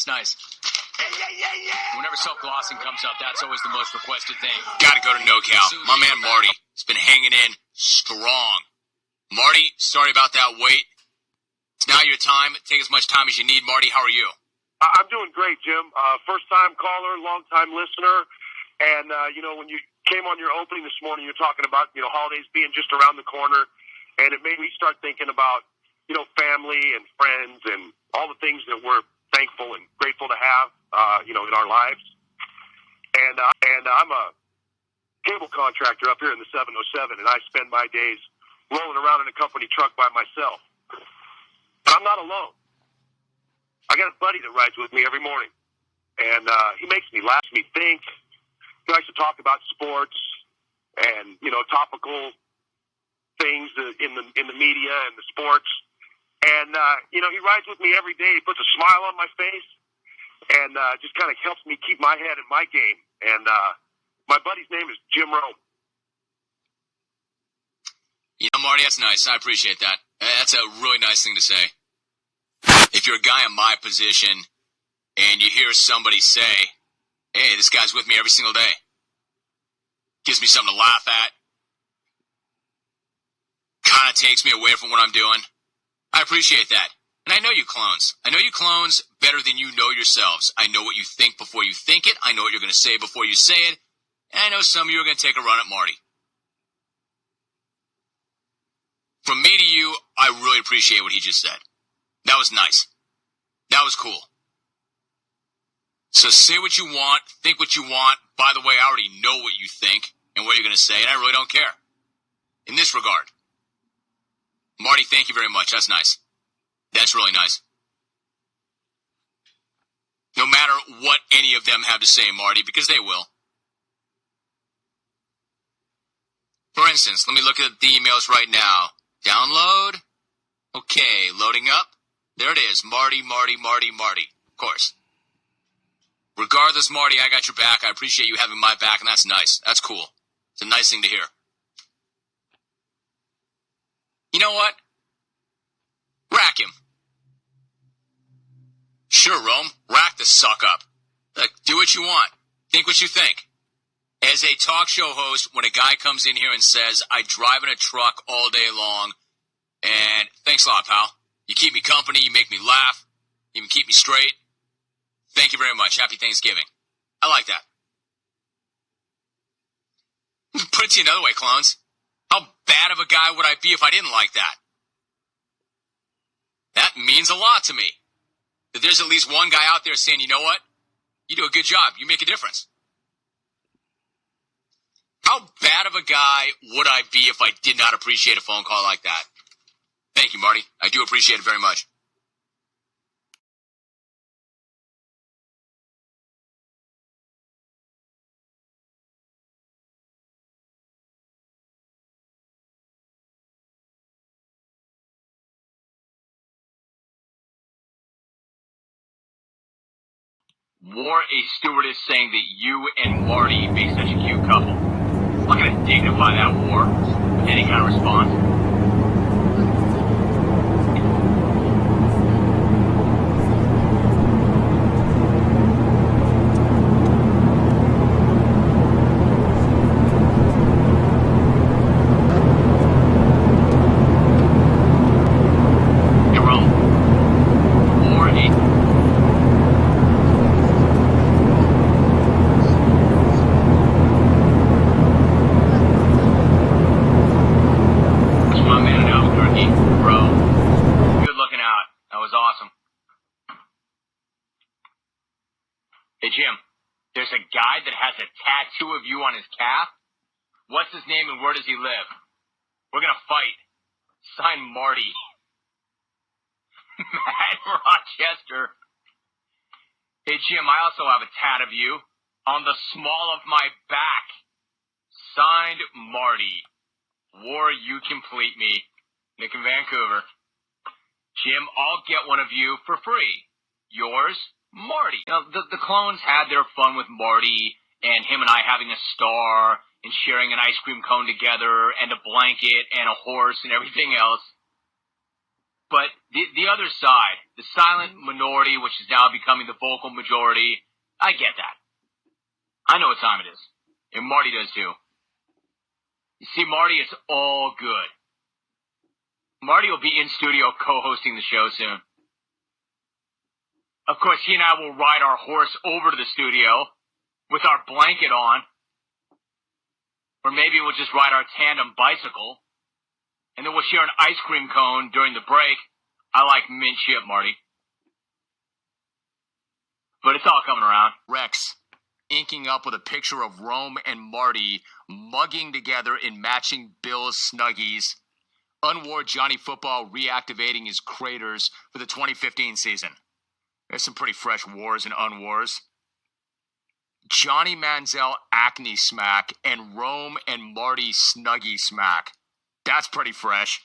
It's nice. Whenever self-glossing comes up, that's always the most requested thing. Gotta go to NoCal. My man Marty has been hanging in strong. Marty, sorry about that wait. It's now your time. Take as much time as you need. Marty, how are you? I'm doing great, Jim. First-time caller, long-time listener. And, when you came on your opening this morning, you're talking about, holidays being just around the corner. And it made me start thinking about, family and friends and all the things that we're thankful and grateful to have, in our lives. And I'm a cable contractor up here in the 707, and I spend my days rolling around in a company truck by myself. But I'm not alone. I got a buddy that rides with me every morning, and he makes me laugh, me think. He likes to talk about sports and topical things in the media and the sports. And he rides with me every day. He puts a smile on my face, and just kind of helps me keep my head in my game. And my buddy's name is Jim Rome. Marty, that's nice. I appreciate that. That's a really nice thing to say. If you're a guy in my position and you hear somebody say, hey, this guy's with me every single day, gives me something to laugh at, kind of takes me away from what I'm doing, I appreciate that. And I know you clones. I know you clones better than you know yourselves. I know what you think before you think it. I know what you're going to say before you say it. And I know some of you are going to take a run at Marty. From me to you, I really appreciate what he just said. That was nice. That was cool. So say what you want, think what you want. By the way, I already know what you think and what you're going to say, and I really don't care. In this regard. Marty, thank you very much. That's nice. That's really nice. No matter what any of them have to say, Marty, because they will. For instance, let me look at the emails right now. Download. Okay, loading up. There it is. Marty. Of course. Regardless, Marty, I got your back. I appreciate you having my back, and that's nice. That's cool. It's a nice thing to hear. You know what? Rack him. Sure, Rome. Rack the suck up. Look, do what you want. Think what you think. As a talk show host, when a guy comes in here and says, I drive in a truck all day long, and thanks a lot, pal. You keep me company, you make me laugh, you even keep me straight. Thank you very much. Happy Thanksgiving. I like that. Put it to you another way, clones. How bad of a guy would I be if I didn't like that? That means a lot to me. That there's at least one guy out there saying, you know what? You do a good job. You make a difference. How bad of a guy would I be if I did not appreciate a phone call like that? Thank you, Marty. I do appreciate it very much. War a stewardess saying that you and Marty make such a cute couple. I'm not going to dignify that war with any kind of response. Jim, there's a guy that has a tattoo of you on his calf. What's his name and where does he live? We're going to fight. Sign Marty. Matt Rochester. Hey, Jim, I also have a tat of you on the small of my back. Signed Marty. War, you complete me. Nick in Vancouver. Jim, I'll get one of you for free. Yours, Marty. The clones had their fun with Marty and him and I having a star and sharing an ice cream cone together and a blanket and a horse and everything else. But the other side, the silent minority, which is now becoming the vocal majority, I get that. I know what time it is. And Marty does too. You see, Marty, it's all good. Marty will be in studio co-hosting the show soon. Of course, he and I will ride our horse over to the studio with our blanket on. Or maybe we'll just ride our tandem bicycle. And then we'll share an ice cream cone during the break. I like mint chip, Marty. But it's all coming around. Rex, inking up with a picture of Rome and Marty mugging together in matching Bills Snuggies. Unwar Johnny Football reactivating his craters for the 2015 season. There's some pretty fresh wars and unwars. Johnny Manziel acne smack and Rome and Marty snuggie smack. That's pretty fresh.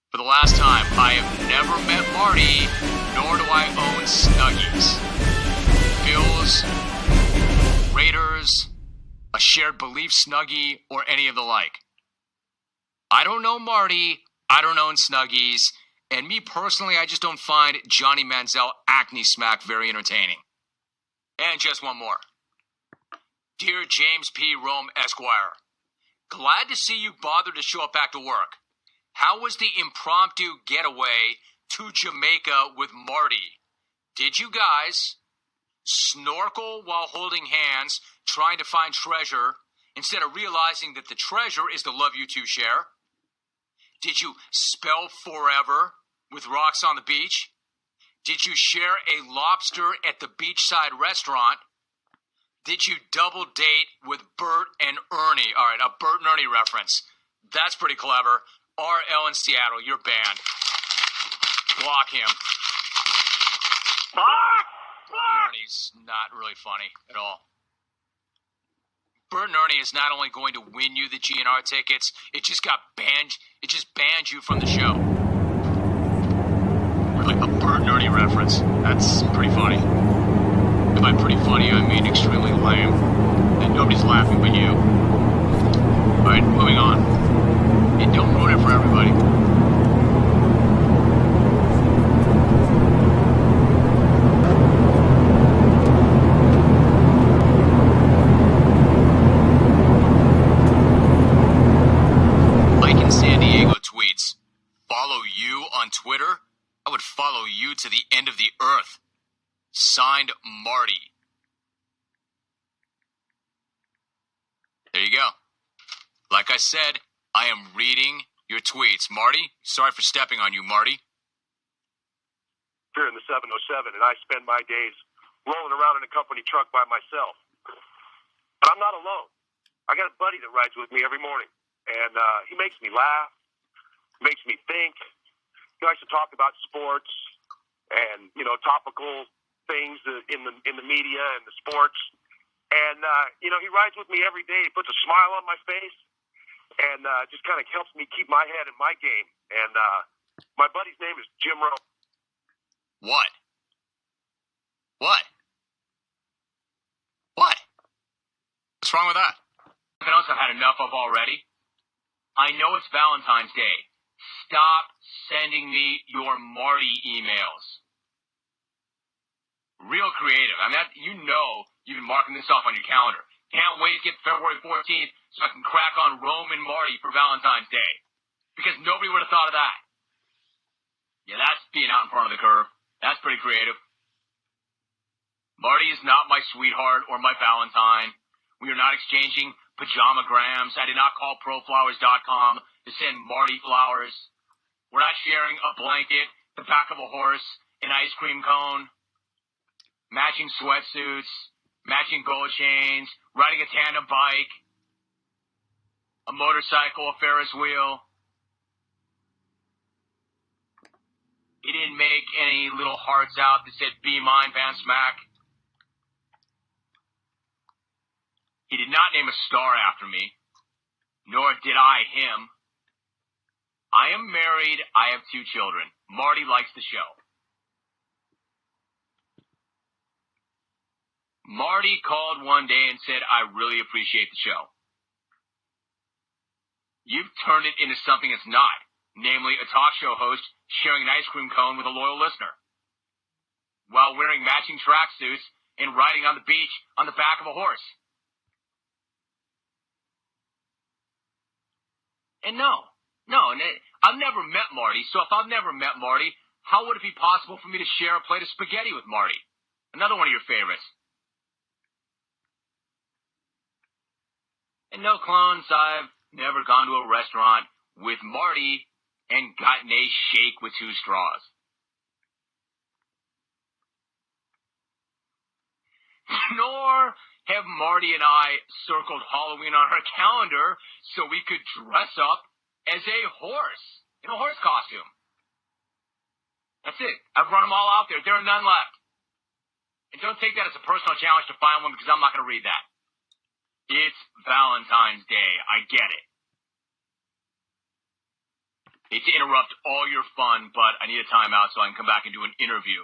For the last time, I have never met Marty, nor do I own snuggies. Bills, Raiders, a shared belief snuggie, or any of the like. I don't know Marty, I don't own snuggies, and me personally, I just don't find Johnny Manziel acne smack very entertaining. And just one more. Dear James P. Rome Esquire, glad to see you bothered to show up back to work. How was the impromptu getaway to Jamaica with Marty? Did you guys snorkel while holding hands, trying to find treasure, instead of realizing that the treasure is the love you two share? Did you spell forever with rocks on the beach? Did you share a lobster at the beachside restaurant? Did you double date with Bert and Ernie? All right, a Bert and Ernie reference. That's pretty clever. RL in Seattle, you're banned. Block him. Fuck! Bert and Ernie's not really funny at all. Bert and Ernie is not only going to win you the GNR tickets, it just got banned. It just banned you from the show. Like a Bert and Ernie reference. That's pretty funny. And by pretty funny, I mean extremely lame. And nobody's laughing but you. Alright, moving on. And don't ruin it for everybody. Mike in San Diego tweets, follow you on Twitter? I would follow you to the end of the earth. Signed, Marty. There you go. Like I said, I am reading your tweets. Marty, sorry for stepping on you, Marty. Here in the 707, and I spend my days rolling around in a company truck by myself. But I'm not alone. I got a buddy that rides with me every morning, and he makes me laugh, makes me think. He likes to talk about sports and, you know, topical things in the media and the sports. And, you know, he rides with me every day. He puts a smile on my face and just kind of helps me keep my head in my game. And my buddy's name is Jim Rowe. What? What? What? What's wrong with that? Something else I've had enough of already. I know it's Valentine's Day. Stop sending me your Marty emails. Real creative. I mean, you know you've been marking this off on your calendar. Can't wait to get February 14th so I can crack on Rome and Marty for Valentine's Day. Because nobody would have thought of that. Yeah, that's being out in front of the curve. That's pretty creative. Marty is not my sweetheart or my Valentine. We are not exchanging pajamagrams. I did not call proflowers.com to send Marty flowers. We're not sharing a blanket, the back of a horse, an ice cream cone, matching sweatsuits, matching gold chains, riding a tandem bike, a motorcycle, a Ferris wheel. He didn't make any little hearts out that said, be mine, Van Smack. He did not name a star after me, nor did I him. I am married. I have 2 children. Marty likes the show. Marty called one day and said, I really appreciate the show. You've turned it into something it's not. namely a talk show host sharing an ice cream cone with a loyal listener, while wearing matching tracksuits and riding on the beach on the back of a horse. And no, I've never met Marty, so if I've never met Marty, how would it be possible for me to share a plate of spaghetti with Marty? Another one of your favorites. And no clones, I've never gone to a restaurant with Marty and gotten a shake with 2 straws. Nor have Marty and I circled Halloween on our calendar so we could dress up as a horse in a horse costume. That's it. I've run them all out there. There are none left. And don't take that as a personal challenge to find one because I'm not going to read that. It's Valentine's Day. I get it. Hate to interrupt all your fun, but I need a timeout so I can come back and do an interview.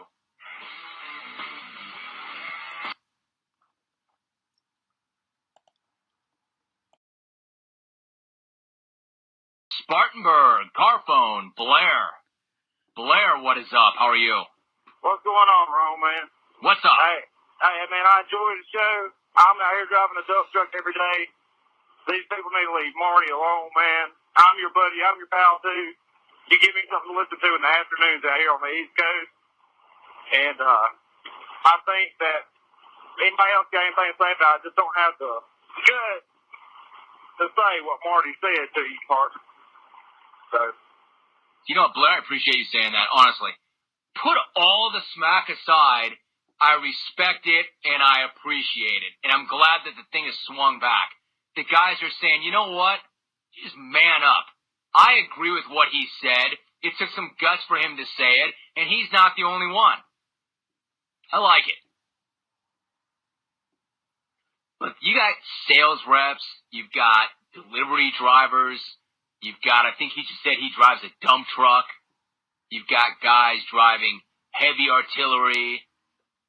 Spartanburg, Carphone, Blair. Blair, what is up? How are you? What's going on, Rome, man? What's up? Hey, man, I enjoy the show. I'm out here driving a dump truck every day. These people need to leave Marty alone, man. I'm your buddy. I'm your pal, too. You give me something to listen to in the afternoons out here on the East Coast. And I think that anybody else got anything to say about it, just don't have the guts to say what Marty said to you, partner. So, you know what, Blair, I appreciate you saying that, honestly. Put all the smack aside. I respect it, and I appreciate it. And I'm glad that the thing has swung back. The guys are saying, you know what? Just man up. I agree with what he said. It took some guts for him to say it, and he's not the only one. I like it. Look, you got sales reps. You've got delivery drivers. You've got, I think he just said he drives a dump truck. You've got guys driving heavy artillery.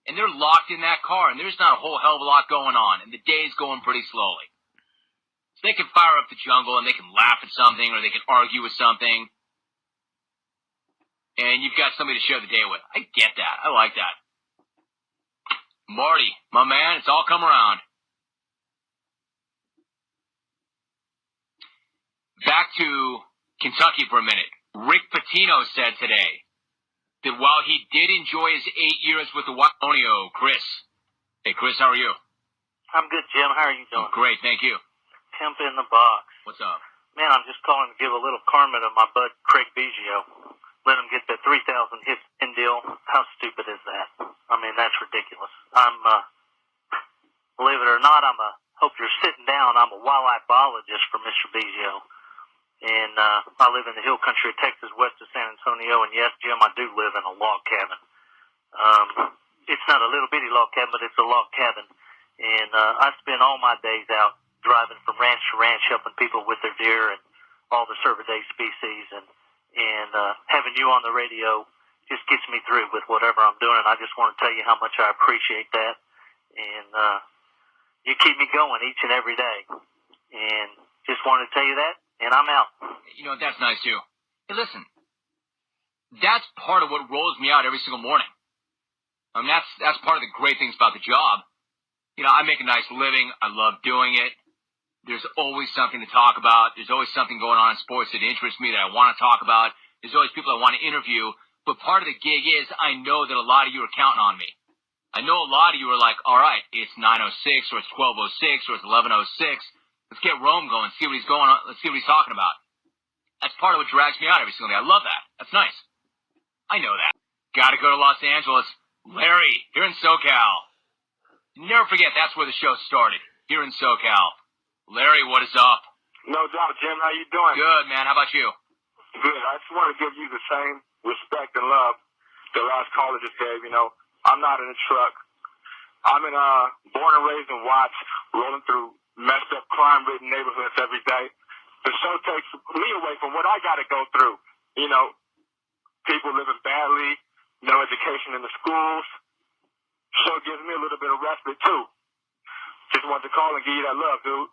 And they're locked in that car, and there's not a whole hell of a lot going on, and the day's going pretty slowly. So they can fire up the jungle, and they can laugh at something, or they can argue with something. And you've got somebody to share the day with. I get that. I like that. Marty, my man, it's all come around. Back to Kentucky for a minute. Rick Pitino said today that while he did enjoy his 8 years with the Wyoming, Chris. Hey, Chris, how are you? I'm good, Jim. How are you doing? Oh, great, thank you. Pimp in the box. What's up? Man, I'm just calling to give a little karma to my bud Craig Biggio. Let him get that 3,000 hits in deal. How stupid is that? I mean, that's ridiculous. Believe it or not, hope you're sitting down. I'm a wildlife biologist for Mr. Biggio. And I live in the hill country of Texas, west of San Antonio. And yes, Jim, I do live in a log cabin. It's not a little bitty log cabin, but it's a log cabin. And I spend all my days out driving from ranch to ranch, helping people with their deer and all the cervidae species. And having you on the radio just gets me through with whatever I'm doing. And I just want to tell you how much I appreciate that. And you keep me going each and every day. And just wanted to tell you that. And I'm out. You know, that's nice, too. Hey, listen. That's part of what rolls me out every single morning. I mean, that's part of the great things about the job. You know, I make a nice living. I love doing it. There's always something to talk about. There's always something going on in sports that interests me that I want to talk about. There's always people I want to interview. But part of the gig is I know that a lot of you are counting on me. I know a lot of you are like, all right, it's 9:06 or it's 12:06 or it's 11:06. Let's get Rome going, see what he's going on, let's see what he's talking about. That's part of what drags me out every single day. I love that. That's nice. I know that. Gotta go to Los Angeles. Larry, here in SoCal. Never forget, that's where the show started. Here in SoCal. Larry, what is up? No doubt, Jim. How you doing? Good, man. How about you? Good. I just want to give you the same respect and love the last caller just gave. You know, I'm not in a truck. I'm born and raised in Watts, rolling through messed up, crime-ridden neighborhoods every day. The show takes me away from what I got to go through. You know, people living badly, no education in the schools. Show gives me a little bit of respite, too. Just wanted to call and give you that love, dude.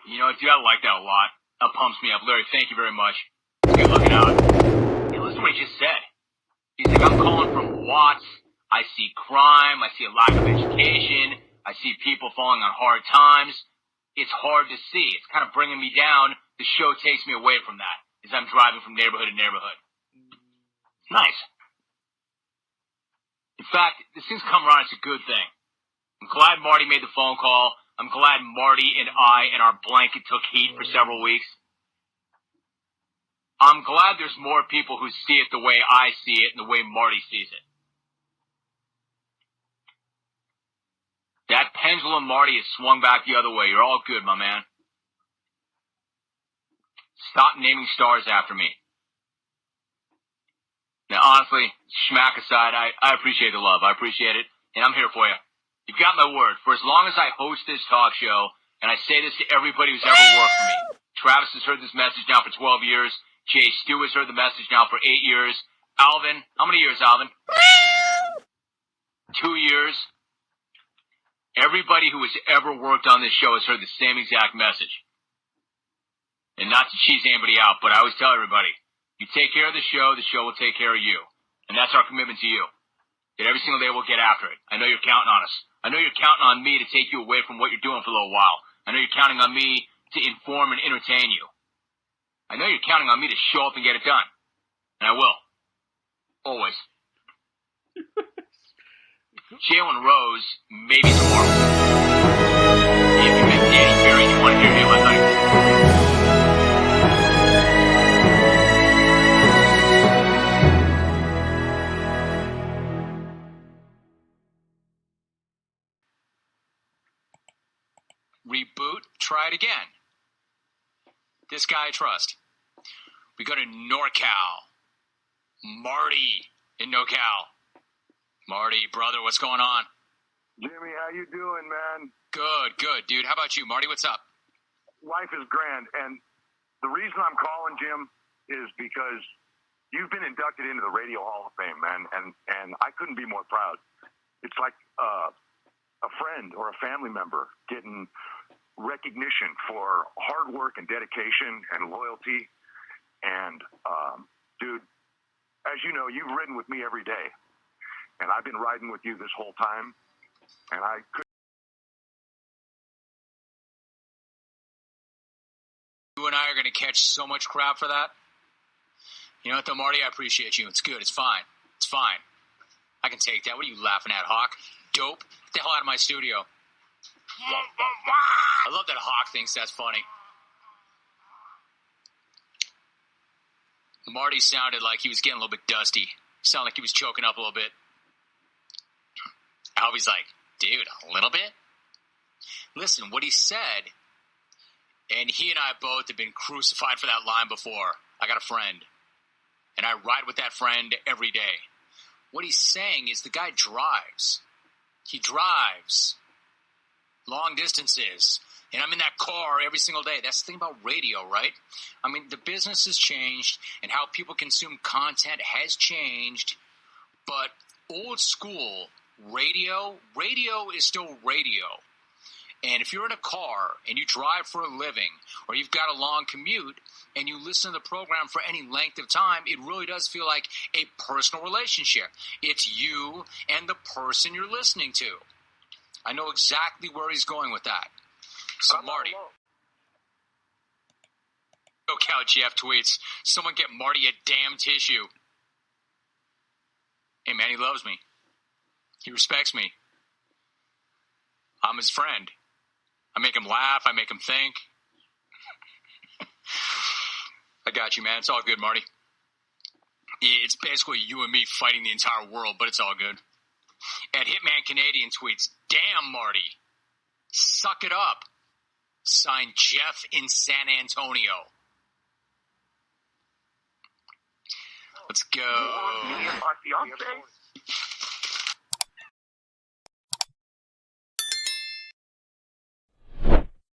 You know, dude, I like that a lot. That pumps me up. Larry, thank you very much. Good looking out. what he just said. He's like, I'm calling from Watts. I see crime. I see a lack of education. I see people falling on hard times. It's hard to see. It's kind of bringing me down. The show takes me away from that as I'm driving from neighborhood to neighborhood. It's nice. In fact, this thing's come around. It's a good thing. I'm glad Marty made the phone call. I'm glad Marty and I and our blanket took heat for several weeks. I'm glad there's more people who see it the way I see it and the way Marty sees it. That pendulum, Marty, has swung back the other way. You're all good, my man. Stop naming stars after me. Now, honestly, schmack aside, I appreciate the love. I appreciate it, and I'm here for you. You've got my word. For as long as I host this talk show, and I say this to everybody who's ever worked for me, Travis has heard this message now for 12 years. Jay Stu has heard the message now for 8 years. Alvin, how many years, Alvin? 2 years. Everybody who has ever worked on this show has heard the same exact message. And not to cheese anybody out, but I always tell everybody, you take care of the show will take care of you. And that's our commitment to you. That every single day we'll get after it. I know you're counting on us. I know you're counting on me to take you away from what you're doing for a little while. I know you're counting on me to inform and entertain you. I know you're counting on me to show up and get it done. And I will. Always. Jalen Rose, maybe tomorrow. If you met Danny Berry, you want to hear him, I thought he was... Reboot, try it again. This guy I trust. We go to NorCal. Marty in NorCal. Marty, brother, what's going on? Jimmy, how you doing, man? Good, dude. How about you, Marty? What's up? Life is grand, and the reason I'm calling, Jim, is because you've been inducted into the Radio Hall of Fame, man, and I couldn't be more proud. It's like a friend or a family member getting recognition for hard work and dedication and loyalty. And, dude, as you know, you've ridden with me every day. And I've been riding with you this whole time. And I could. You and I are going to catch so much crap for that. You know what, though, Marty? I appreciate you. It's good. It's fine. It's fine. I can take that. What are you laughing at, Hawk? Dope. Get the hell out of my studio. I love that Hawk thinks that's funny. Marty sounded like he was getting a little bit dusty. Sounded like he was choking up a little bit. Albie's like, dude, a little bit? Listen, what he said, and he and I both have been crucified for that line before. I got a friend, and I ride with that friend every day. What he's saying is the guy drives. He drives long distances, and I'm in that car every single day. That's the thing about radio, right? I mean, the business has changed, and how people consume content has changed, but old school radio is still radio. And if you're in a car and you drive for a living, or you've got a long commute and you listen to the program for any length of time, it really does feel like a personal relationship. It's you and the person you're listening to. I know exactly where he's going with that. So, Marty. SoCal Jeff tweets, someone get Marty a damn tissue. Hey, man, he loves me. He respects me. I'm his friend. I make him laugh. I make him think. I got you, man. It's all good, Marty. It's basically you and me fighting the entire world, but it's all good. At Hitman Canadian tweets, damn, Marty. Suck it up. Signed Jeff in San Antonio. Let's go.